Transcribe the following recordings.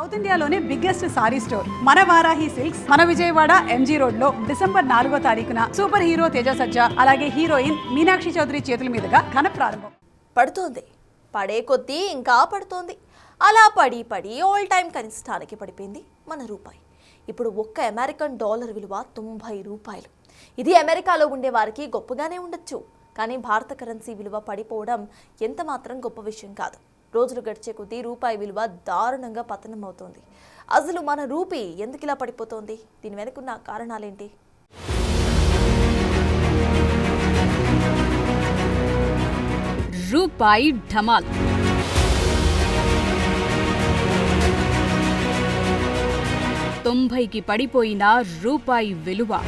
South ఇండియాలోనే biggest sorry store మన Varahi silks మన విజయవాడ ఎంజీ రోడ్ లో డిసెంబర్ 4వ తారీఖున సూపర్ హీరో తేజ సజ్జా అలాగే హీరోయిన్ మీనాక్షి చౌదరి చేతుల మీదుగా ఘన ప్రారంభం. పడుతోంది, పడే కొద్దీ ఇంకా పడుతోంది. అలా పడి పడి ఆల్ టైమ్ కనిష్టానికి పడిపోయింది మన రూపాయి. ఇప్పుడు ఒక్క అమెరికన్ డాలర్ విలువ 90 రూపాయలు. ఇది అమెరికాలో ఉండే వారికి గొప్పగానే ఉండొచ్చు, కానీ భారత కరెన్సీ విలువ పడిపోవడం ఎంత మాత్రం గొప్ప విషయం కాదు. రోజులు గడిచే కొద్దీ రూపాయి విలువ దారుణంగా పతనం అవుతోంది. అసలు మన రూపీ ఎందుకు ఇలా పడిపోతోంది? దీని వెనుకున్న కారణాలేంటి? రూపాయి ఢమాల్. తొంభైకి పడిపోయిన రూపాయి విలువ.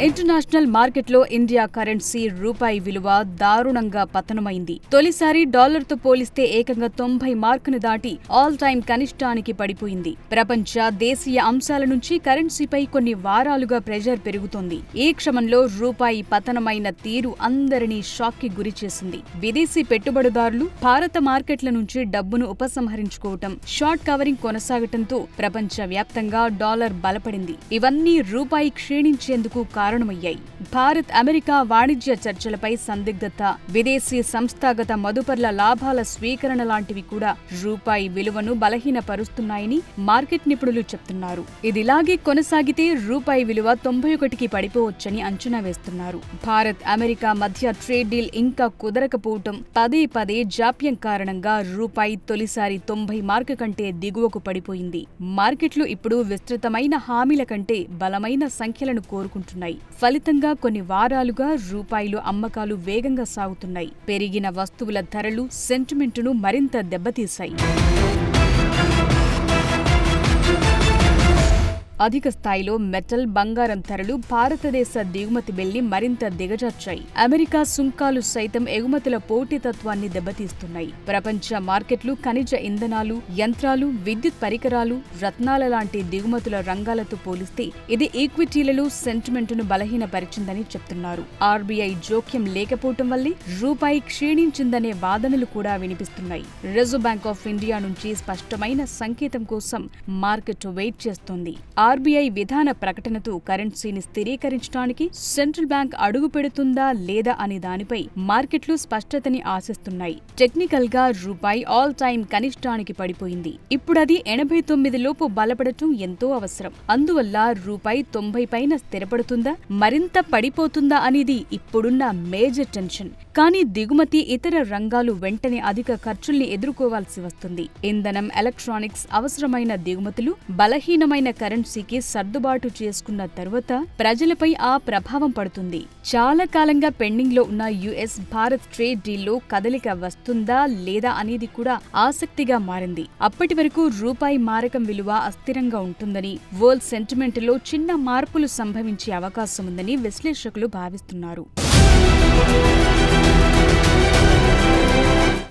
ఇంటర్నేషనల్ మార్కెట్లో ఇండియా కరెన్సీ రూపాయి విలువ దారుణంగా పతనమైంది. తొలిసారి డాలర్తో పోలిస్తే ఏకంగా 90 మార్కును దాటి ఆల్ టైమ్ కనిష్టానికి పడిపోయింది. ప్రపంచ దేశీయ అంశాల నుంచి కరెన్సీపై కొన్ని వారాలుగా ప్రెషర్ పెరుగుతోంది. ఈ క్రమంలో రూపాయి పతనమైన తీరు అందరినీ షాక్ కి గురిచేసింది. విదేశీ పెట్టుబడిదారులు భారత మార్కెట్ల నుంచి డబ్బును ఉపసంహరించుకోవటం, షార్ట్ కవరింగ్ కొనసాగటంతో ప్రపంచ వ్యాప్తంగా డాలర్ బలపడింది. ఇవన్నీ రూపాయి క్షీణించేందుకు కారణమయ్యాయి. భారత్ అమెరికా వాణిజ్య చర్చలపై సందిగ్ధత, విదేశీ సంస్థాగత మదుపర్ల లాభాల స్వీకరణ లాంటివి కూడా రూపాయి విలువను బలహీనపరుస్తున్నాయని మార్కెట్ నిపుణులు చెప్తున్నారు. ఇదిలాగే కొనసాగితే రూపాయి విలువ 91కి పడిపోవచ్చని అంచనా వేస్తున్నారు. భారత్ అమెరికా మధ్య ట్రేడ్ డీల్ ఇంకా కుదరకపోవటం, పదే పదే జాప్యం కారణంగా రూపాయి తొలిసారి 90 మార్కు కంటే దిగువకు పడిపోయింది. మార్కెట్లు ఇప్పుడు విస్తృతమైన హామీల కంటే బలమైన సంఖ్యలను కోరుకుంటున్నాయి. ఫలితంగా కొన్ని వారాలుగా రూపాయిలో అమ్మకాలు వేగంగా సాగుతున్నాయి. పెరిగిన వస్తువుల ధరలు సెంటిమెంటును మరింత దెబ్బతీశాయి. అధిక స్థాయిలో మెటల్, బంగారం ధరలు భారతదేశ దిగుమతి బిల్ని మరింత దిగజార్చాయి. అమెరికా సుంకాలు సైతం ఎగుమతుల పోటీతత్వాన్ని దెబ్బతీస్తున్నాయి. ప్రపంచ మార్కెట్లు ఖనిజ ఇంధనాలు, యంత్రాలు, విద్యుత్ పరికరాలు, రత్నాల లాంటి దిగుమతుల రంగాలతో పోలిస్తే ఇది ఈక్విటీలలో సెంటిమెంటును బలహీనపరిచిందని చెప్తున్నారు. ఆర్బీఐ జోక్యం లేకపోవటం వల్లే రూపాయి క్షీణించిందనే వాదనలు కూడా వినిపిస్తున్నాయి. రిజర్వ్ బ్యాంక్ ఆఫ్ ఇండియా నుంచి స్పష్టమైన సంకేతం కోసం మార్కెట్ వెయిట్ చేస్తోంది. ఆర్బీఐ విధాన ప్రకటనతో కరెన్సీని స్థిరీకరించడానికి సెంట్రల్ బ్యాంక్ అడుగు పెడుతుందా లేదా అనే దానిపై మార్కెట్లు స్పష్టతని ఆశిస్తున్నాయి. టెక్నికల్ గా రూపాయి ఆల్ టైమ్ కనిష్టానికి పడిపోయింది. ఇప్పుడది 89 లోపు బలపడటం ఎంతో అవసరం. అందువల్ల రూపాయి 90 పైన స్థిరపడుతుందా, మరింత పడిపోతుందా అనేది ఇప్పుడున్న మేజర్ టెన్షన్. కానీ దిగుమతి, ఇతర రంగాలు వెంటనే అధిక ఖర్చుల్ని ఎదుర్కోవాల్సి వస్తుంది. ఇంధనం, ఎలక్ట్రానిక్స్, అవసరమైన దిగుమతులు బలహీనమైన కరెన్సీకి సర్దుబాటు చేసుకున్న తరువాత ప్రజలపై ఆ ప్రభావం పడుతుంది. చాలా కాలంగా పెండింగ్ లో ఉన్న యుఎస్ భారత్ ట్రేడ్ డీల్లో కదలిక వస్తుందా లేదా అనేది కూడా ఆసక్తిగా మారింది. అప్పటి వరకు రూపాయి మారకం విలువ అస్థిరంగా ఉంటుందని, వరల్డ్ సెంటిమెంట్ లో చిన్న మార్పులు సంభవించే అవకాశం ఉందని విశ్లేషకులు భావిస్తున్నారు.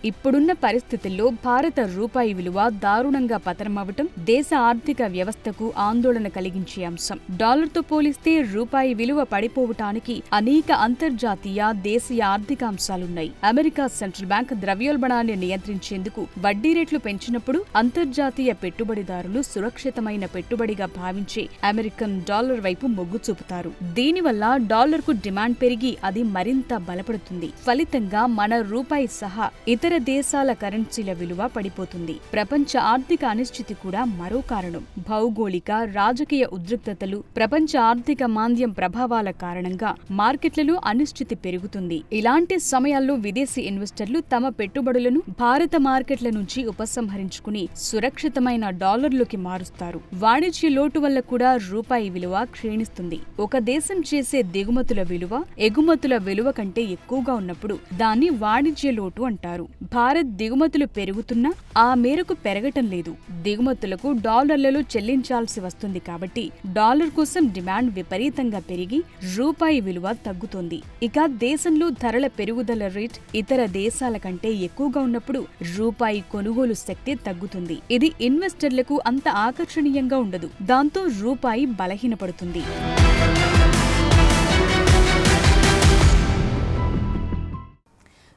ఇప్పుడున్న పరిస్థితుల్లో భారత రూపాయి విలువ దారుణంగా పతనమవటం దేశ ఆర్థిక వ్యవస్థకు ఆందోళన కలిగించే అంశం. డాలర్తో పోలిస్తే రూపాయి విలువ పడిపోవటానికి అనేక అంతర్జాతీయ, దేశీయ ఆర్థిక అంశాలున్నాయి. అమెరికా సెంట్రల్ బ్యాంక్ ద్రవ్యోల్బణాన్ని నియంత్రించేందుకు వడ్డీ రేట్లు పెంచినప్పుడు అంతర్జాతీయ పెట్టుబడిదారులు సురక్షితమైన పెట్టుబడిగా భావించే అమెరికన్ డాలర్ వైపు మొగ్గు చూపుతారు. దీనివల్ల డాలర్కు డిమాండ్ పెరిగి అది మరింత బలపడుతుంది. ఫలితంగా మన రూపాయి సహా ఇతర దేశాల కరెన్సీల విలువ పడిపోతుంది. ప్రపంచ ఆర్థిక అనిశ్చితి కూడా మరో కారణం. భౌగోళిక, రాజకీయ ఉద్రిక్తతలు, ప్రపంచ ఆర్థిక మాంద్యం ప్రభావాల కారణంగా మార్కెట్లలో అనిశ్చితి పెరుగుతుంది. ఇలాంటి సమయాల్లో విదేశీ ఇన్వెస్టర్లు తమ పెట్టుబడులను భారత మార్కెట్ల నుంచి ఉపసంహరించుకుని సురక్షితమైన డాలర్లోకి మారుస్తారు. వాణిజ్య లోటు వల్ల కూడా రూపాయి విలువ క్షీణిస్తుంది. ఒక దేశం చేసే దిగుమతుల విలువ ఎగుమతుల విలువ కంటే ఎక్కువగా ఉన్నప్పుడు దాన్ని వాణిజ్య లోటు అంటారు. భారత్ దిగుమతులు పెరుగుతున్నా ఆ మేరకు పెరగటం లేదు. దిగుమతులకు డాలర్లలో చెల్లించాల్సి వస్తుంది కాబట్టి డాలర్ కోసం డిమాండ్ విపరీతంగా పెరిగి రూపాయి విలువ తగ్గుతుంది. ఇక దేశంలో ధరల పెరుగుదల రేట్ ఇతర దేశాల కంటే ఎక్కువగా ఉన్నప్పుడు రూపాయి కొనుగోలు శక్తి తగ్గుతుంది. ఇది ఇన్వెస్టర్లకు అంత ఆకర్షణీయంగా ఉండదు. దాంతో రూపాయి బలహీనపడుతుంది.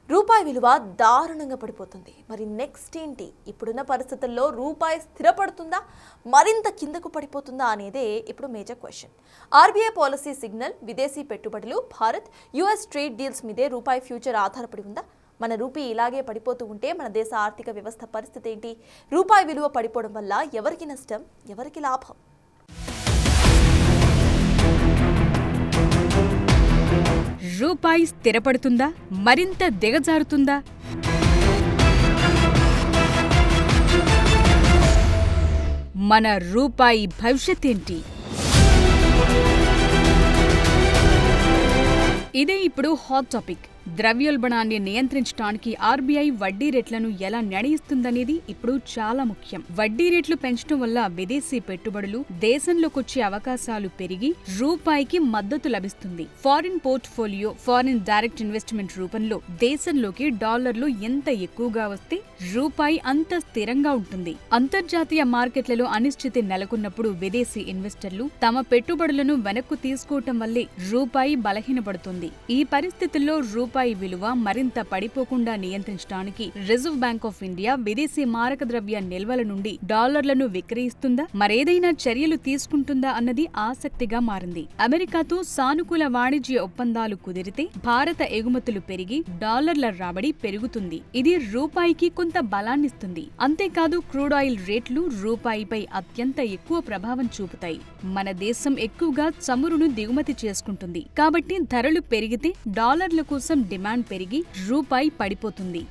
రూపాయి రూపాయి విలువ దారుణంగా పడిపోతుంది. మరి నెక్స్ట్ ఏంటి? ఇప్పుడున్న పరిస్థితుల్లో రూపాయి స్థిరపడుతుందా, మరింత కిందకు పడిపోతుందా అనేదే ఇప్పుడు major question. RBI policy signal, విదేశీ పెట్టుబడులు, భారత్ యుఎస్ ట్రేడ్ డీల్స్ మీదే రూపాయి ఫ్యూచర్ ఆధారపడి ఉందా? మన రూపీ ఇలాగే పడిపోతూ ఉంటే మన దేశ ఆర్థిక వ్యవస్థ పరిస్థితి ఏంటి? రూపాయి విలువ పడిపోవడం వల్ల ఎవరికి నష్టం, ఎవరికి లాభం? రూపాయి స్థిరపడుతుందా, మరింత దిగజారుతుందా? మన రూపాయి భవిష్యత్ ఏంటి? ఇదే ఇప్పుడు హాట్ టాపిక్. ద్రవ్యోల్బణాన్ని నియంత్రించడానికి ఆర్బీఐ వడ్డీ రేట్లను ఎలా నిర్ణయిస్తుందనేది ఇప్పుడు చాలా ముఖ్యం. వడ్డీ రేట్లు పెంచడం వల్ల విదేశీ పెట్టుబడులు దేశంలోకొచ్చే అవకాశాలు పెరిగి రూపాయికి మద్దతు లభిస్తుంది. Foreign portfolio, foreign direct investment రూపంలో దేశంలోకి డాలర్లు ఎంత ఎక్కువగా వస్తే రూపాయి అంత స్థిరంగా ఉంటుంది. అంతర్జాతీయ మార్కెట్లలో అనిశ్చితి నెలకొన్నప్పుడు విదేశీ ఇన్వెస్టర్లు తమ పెట్టుబడులను వెనక్కు తీసుకోవటం వల్లే రూపాయి బలహీనపడుతుంది. ఈ పరిస్థితుల్లో రూపాయి విలువ మరింత పడిపోకుండా నియంత్రించడానికి రిజర్వ్ బ్యాంక్ ఆఫ్ ఇండియా విదేశీ మారక ద్రవ్య నిల్వల నుండి డాలర్లను విక్రయిస్తుందా, మరేదైనా చర్యలు తీసుకుంటుందా అన్నది ఆసక్తిగా మారింది. అమెరికాతో సానుకూల వాణిజ్య ఒప్పందాలు కుదిరితే భారత ఎగుమతులు పెరిగి డాలర్ల రాబడి పెరుగుతుంది. ఇది రూపాయికి కొంత బలాన్నిస్తుంది. అంతేకాదు, క్రూడ్ ఆయిల్ రేట్లు రూపాయిపై అత్యంత ఎక్కువ ప్రభావం చూపుతాయి. మన దేశం ఎక్కువగా చమురును దిగుమతి చేసుకుంటుంది కాబట్టి ధరలు పెరిగితే డాలర్ల కోసం డిమాండ్ పెరిగి రూపాయి పడిపోతుంది.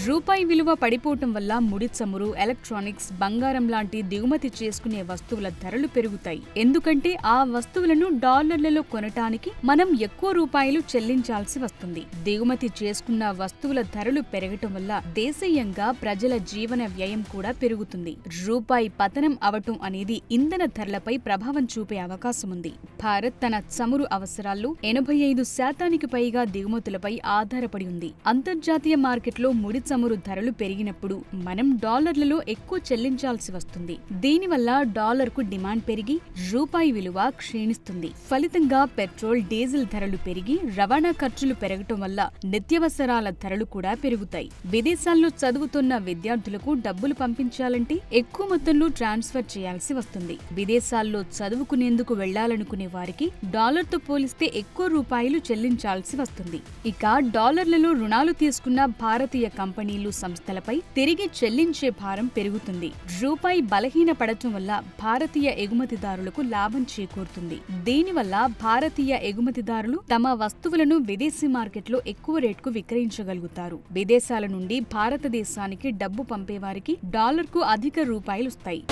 రూపాయి విలువ పడిపోవటం వల్ల ముడి చమురు, ఎలక్ట్రానిక్స్, బంగారం లాంటి దిగుమతి చేసుకునే వస్తువుల ధరలు పెరుగుతాయి. ఎందుకంటే ఆ వస్తువులను డాలర్లలో కొనటానికి మనం ఎక్కువ రూపాయలు చెల్లించాల్సి వస్తుంది. దిగుమతి చేసుకున్న వస్తువుల ధరలు పెరగటం వల్ల దేశీయంగా ప్రజల జీవన వ్యయం కూడా పెరుగుతుంది. రూపాయి పతనం అవటం అనేది ఇంధన ధరలపై ప్రభావం చూపే అవకాశం ఉంది. భారత్ తన చమురు అవసరాల్లో 85% పైగా దిగుమతులపై ఆధారపడి ఉంది. అంతర్జాతీయ మార్కెట్లో ముడి చమురు ధరలు పెరిగినప్పుడు మనం డాలర్లలో ఎక్కువ చెల్లించాల్సి వస్తుంది. దీనివల్ల డాలర్కు డిమాండ్ పెరిగి రూపాయి విలువ క్షీణిస్తుంది. ఫలితంగా పెట్రోల్, డీజిల్ ధరలు పెరిగి రవాణా ఖర్చులు పెరగటం వల్ల నిత్యావసరాల ధరలు కూడా పెరుగుతాయి. విదేశాల్లో చదువుతున్న విద్యార్థులకు డబ్బులు పంపించాలంటే ఎక్కువ మొత్తంలో ట్రాన్స్ఫర్ చేయాల్సి వస్తుంది. విదేశాల్లో చదువుకునేందుకు వెళ్లాలనుకునే వారికి డాలర్తో పోలిస్తే ఎక్కువ రూపాయలు చెల్లించాల్సి వస్తుంది. ఇక డాలర్లలో రుణాలు తీసుకున్న భారతీయ కంపెనీలు, సంస్థలపై తిరిగి చెల్లించే భారం పెరుగుతుంది. రూపాయి బలహీనపడటం వల్ల భారతీయ ఎగుమతిదారులకు లాభం చేకూరుతుంది. దీనివల్ల భారతీయ ఎగుమతిదారులు తమ వస్తువులను విదేశీ మార్కెట్లో ఎక్కువ రేటుకు విక్రయించగలుగుతారు. విదేశాల నుండి భారతదేశానికి డబ్బు పంపేవారికి డాలర్కు అధిక రూపాయలుస్తాయి.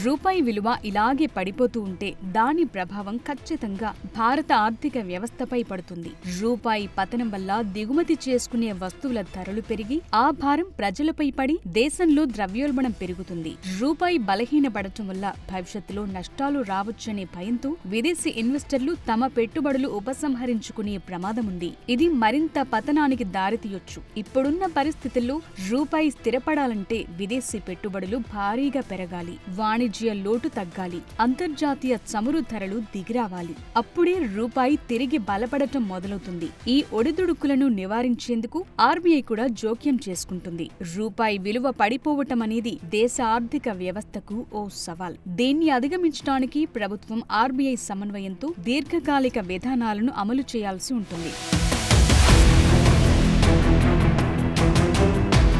రూపాయి విలువ ఇలాగే పడిపోతూ ఉంటే దాని ప్రభావం ఖచ్చితంగా భారత ఆర్థిక వ్యవస్థపై పడుతుంది. రూపాయి పతనం వల్ల దిగుమతి చేసుకునే వస్తువుల ధరలు పెరిగి ఆ భారం ప్రజలపై పడి దేశంలో ద్రవ్యోల్బణం పెరుగుతుంది. రూపాయి బలహీనపడటం వల్ల భవిష్యత్తులో నష్టాలు రావచ్చనే భయంతో విదేశీ ఇన్వెస్టర్లు తమ పెట్టుబడులు ఉపసంహరించుకునే ప్రమాదం ఉంది. ఇది మరింత పతనానికి దారితీయొచ్చు. ఇప్పుడున్న పరిస్థితుల్లో రూపాయి స్థిరపడాలంటే విదేశీ పెట్టుబడులు భారీగా పెరగాలి, వాణిజ్య లోటు తగ్గాలి, అంతర్జాతీయ చమురు ధరలు దిగిరావాలి. అప్పుడే రూపాయి తిరిగి బలపడటం మొదలవుతుంది. ఈ ఒడిదుడుకులను నివారించేందుకు ఆర్బీఐ కూడా జోక్యం చేసుకుంటుంది. రూపాయి విలువ పడిపోవటం అనేది దేశ ఆర్థిక వ్యవస్థకు ఓ సవాల్. దీన్ని అధిగమించడానికి ప్రభుత్వం ఆర్బీఐ సమన్వయంతో దీర్ఘకాలిక విధానాలను అమలు చేయాల్సి ఉంటుంది.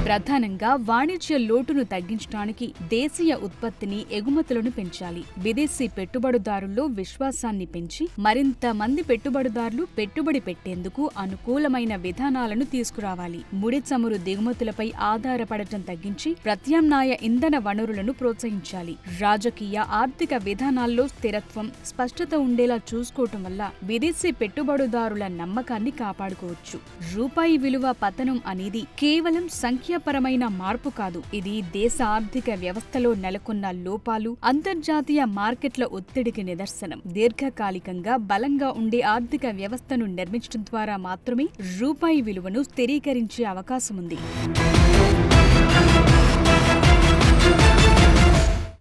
ప్రధానంగా వాణిజ్య లోటును తగ్గించడానికి దేశీయ ఉత్పత్తిని, ఎగుమతులను పెంచాలి. విదేశీ పెట్టుబడిదారుల్లో విశ్వాసాన్ని పెంచి మరింత మంది పెట్టుబడిదారులు పెట్టుబడి పెట్టేందుకు అనుకూలమైన విధానాలను తీసుకురావాలి. ముడి చమురు దిగుమతులపై ఆధారపడటం తగ్గించి ప్రత్యామ్నాయ ఇంధన వనరులను ప్రోత్సహించాలి. రాజకీయ, ఆర్థిక విధానాల్లో స్థిరత్వం, స్పష్టత ఉండేలా చూసుకోవటం వల్ల విదేశీ పెట్టుబడిదారుల నమ్మకాన్ని కాపాడుకోవచ్చు. రూపాయి విలువ పతనం అనేది కేవలం సంఖ్యాపరమైన మార్పు కాదు. ఇది దేశ ఆర్థిక వ్యవస్థలో నెలకొన్న లోపాలు, అంతర్జాతీయ మార్కెట్ల ఒత్తిడికి నిదర్శనం. దీర్ఘకాలికంగా బలంగా ఉండే ఆర్థిక వ్యవస్థను నిర్మించడం ద్వారా మాత్రమే రూపాయి విలువను స్థిరీకరించే అవకాశం ఉంది.